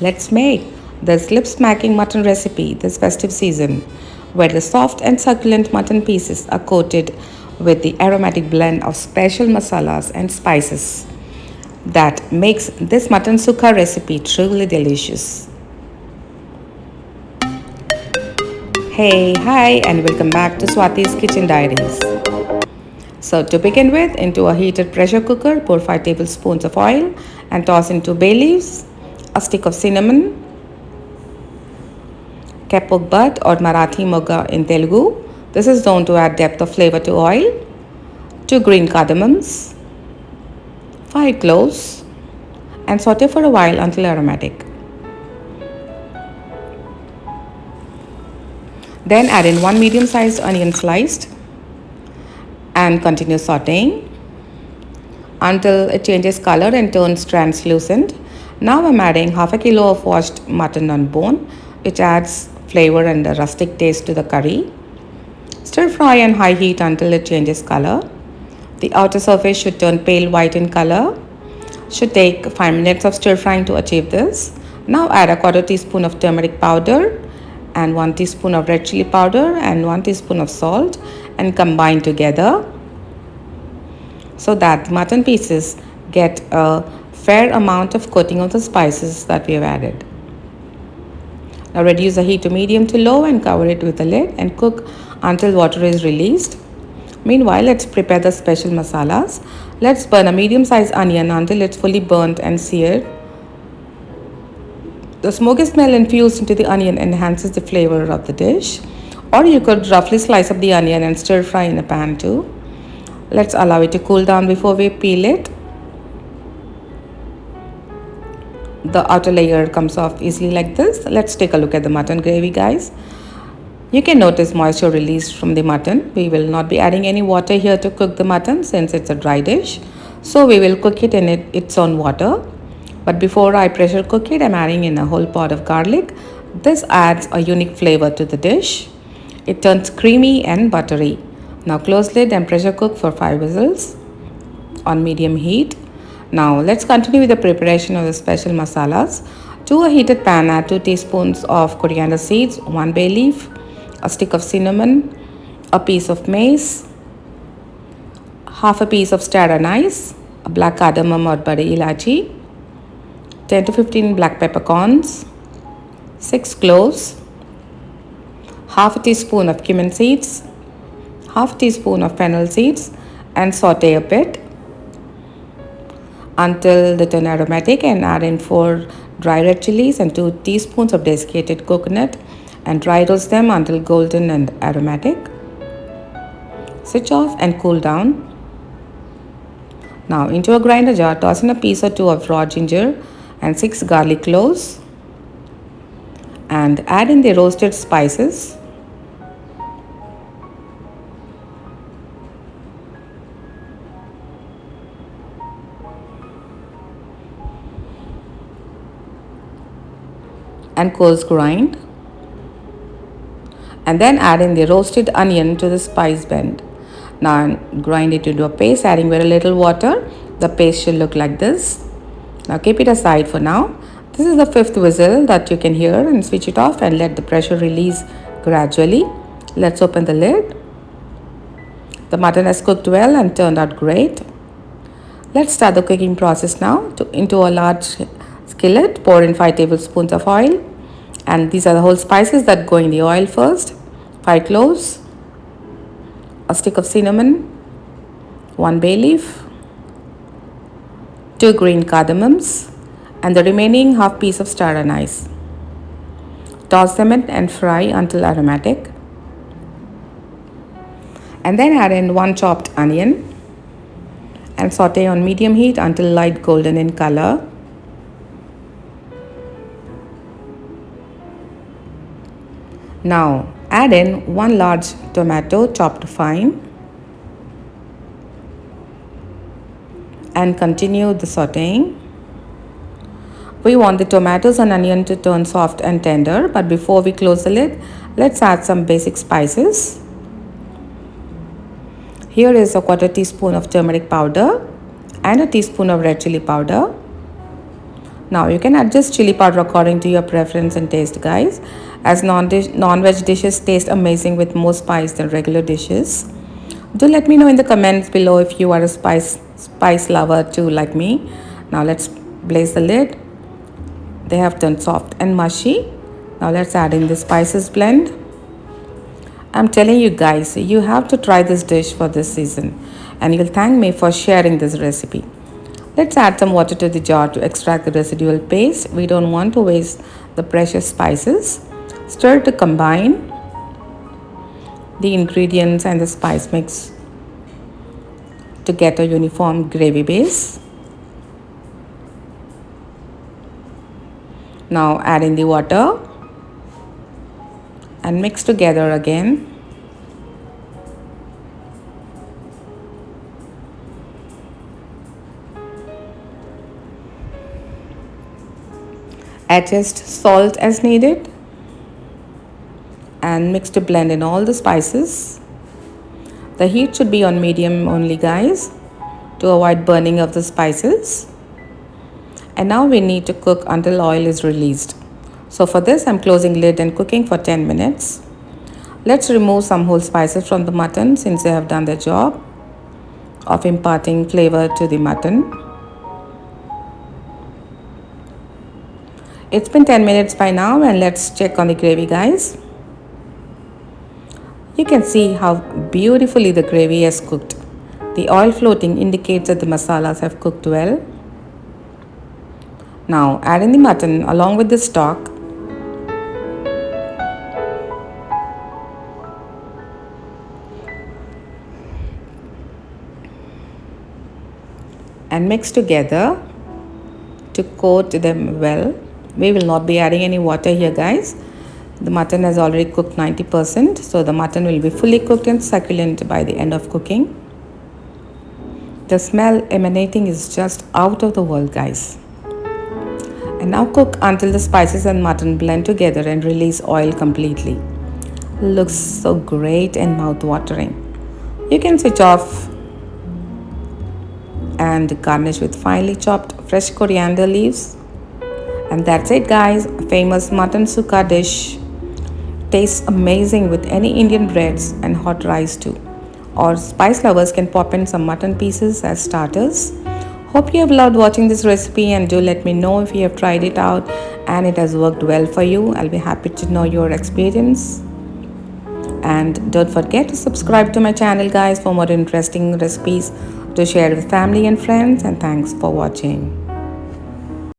Let's make this lip-smacking mutton recipe this festive season, where the soft and succulent mutton pieces are coated with the aromatic blend of special masalas and spices that makes this mutton sukka recipe truly delicious. Hey, hi, and welcome back to Swathi's Kitchen Diaries. So, to begin with, into a heated pressure cooker, pour 5 tablespoons of oil and toss into bay leaves, a stick of cinnamon, kapok butt or Marathi moga in Telugu. This is known to add depth of flavor to oil, 2 green cardamoms, 5 cloves, and saute for a while until aromatic. Then add in 1 medium-sized onion sliced and continue sauteing until it changes color and turns translucent. Now I'm adding half a kilo of washed mutton on bone, which adds flavor and a rustic taste to the curry. Stir fry on high heat until it changes color. The outer surface should turn pale white in color. Should take 5 minutes of stir frying to achieve this. Now add a quarter teaspoon of turmeric powder and 1 teaspoon of red chili powder and 1 teaspoon of salt and combine together so that the mutton pieces get a fair amount of coating of the spices that we have added. Now reduce the heat to medium to low and cover it with a lid and cook until water is released. Meanwhile, let's prepare the special masalas. Let's burn a medium-sized onion until it's fully burnt and seared. The smoky smell infused into the onion enhances the flavor of the dish. Or you could roughly slice up the onion and stir fry in a pan too. Let's allow it to cool down before we peel it. The outer layer comes off easily like this. Let's take a look at the mutton gravy, guys. You can notice moisture released from the mutton. We will not be adding any water here to cook the mutton since it's a dry dish. So we will cook it in its own water. But before I pressure cook it, I'm adding in a whole pot of garlic. This adds a unique flavor to the dish. It turns creamy and buttery. Now close lid and pressure cook for 5 whistles on medium heat. Now let's continue with the preparation of the special masalas. To a heated pan, add 2 teaspoons of coriander seeds, 1 bay leaf, a stick of cinnamon, a piece of mace, half a piece of star anise, a black cardamom or badi ilachi, 10 to 15 black peppercorns, 6 cloves, half a teaspoon of cumin seeds, half a teaspoon of fennel seeds, and saute a bit until they turn aromatic, and add in 4 dry red chilies and 2 teaspoons of desiccated coconut and dry roast them until golden and aromatic. Switch off and cool down. Now into a grinder jar, toss in a piece or 2 of raw ginger and 6 garlic cloves and add in the roasted spices. And coarse grind, and then add in the roasted onion to the spice blend. Now grind it into a paste, adding very little water. The paste should look like this. Now keep it aside for now. This is the 5th whistle that you can hear, and switch it off and let the pressure release gradually. Let's open the lid. The mutton has cooked well and turned out great. Let's start the cooking process now. Into a large skillet, pour in 5 tablespoons of oil, and these are the whole spices that go in the oil first. 5 cloves, a stick of cinnamon, 1 bay leaf, 2 green cardamoms, and the remaining half piece of star anise. Toss them in and fry until aromatic, and then add in 1 chopped onion and saute on medium heat until light golden in color. Now add in 1 large tomato chopped fine and continue the sauteing. We want the tomatoes and onion to turn soft and tender, but before we close the lid, let's add some basic spices. Here is a quarter teaspoon of turmeric powder and a teaspoon of red chili powder, Now you can adjust chili powder according to your preference and taste, guys, as non-veg dishes taste amazing with more spice than regular dishes. Do let me know in the comments below if you are a spice lover too like me. Now let's place the lid. They have turned soft and mushy. Now let's add in the spices blend. I'm telling you guys, you have to try this dish for this season and you'll thank me for sharing this recipe. Let's add some water to the jar to extract the residual paste. We don't want to waste the precious spices. Stir to combine the ingredients and the spice mix to get a uniform gravy base. Now add in the water and mix together again. Adjust salt as needed and mix to blend in all the spices. The heat should be on medium only, guys, to avoid burning of the spices. And now we need to cook until oil is released. So for this, I'm closing lid and cooking for 10 minutes. Let's remove some whole spices from the mutton since they have done their job of imparting flavor to the mutton. It's been 10 minutes by now and let's check on the gravy, guys. You can see how beautifully the gravy has cooked. The oil floating indicates that the masalas have cooked well. Now add in the mutton along with the stock. And mix together to coat them well. We will not be adding any water here, guys. The mutton has already cooked 90%, so the mutton will be fully cooked and succulent by the end of cooking. The smell emanating is just out of the world, guys. And now cook until the spices and mutton blend together and release oil completely. Looks so great and mouth-watering. You can switch off and garnish with finely chopped fresh coriander leaves. And that's it, guys. Famous mutton sukka dish. Tastes amazing with any Indian breads and hot rice too. Or spice lovers can pop in some mutton pieces as starters. Hope you have loved watching this recipe and do let me know if you have tried it out and it has worked well for you. I'll be happy to know your experience. And don't forget to subscribe to my channel, guys, for more interesting recipes to share with family and friends. And thanks for watching.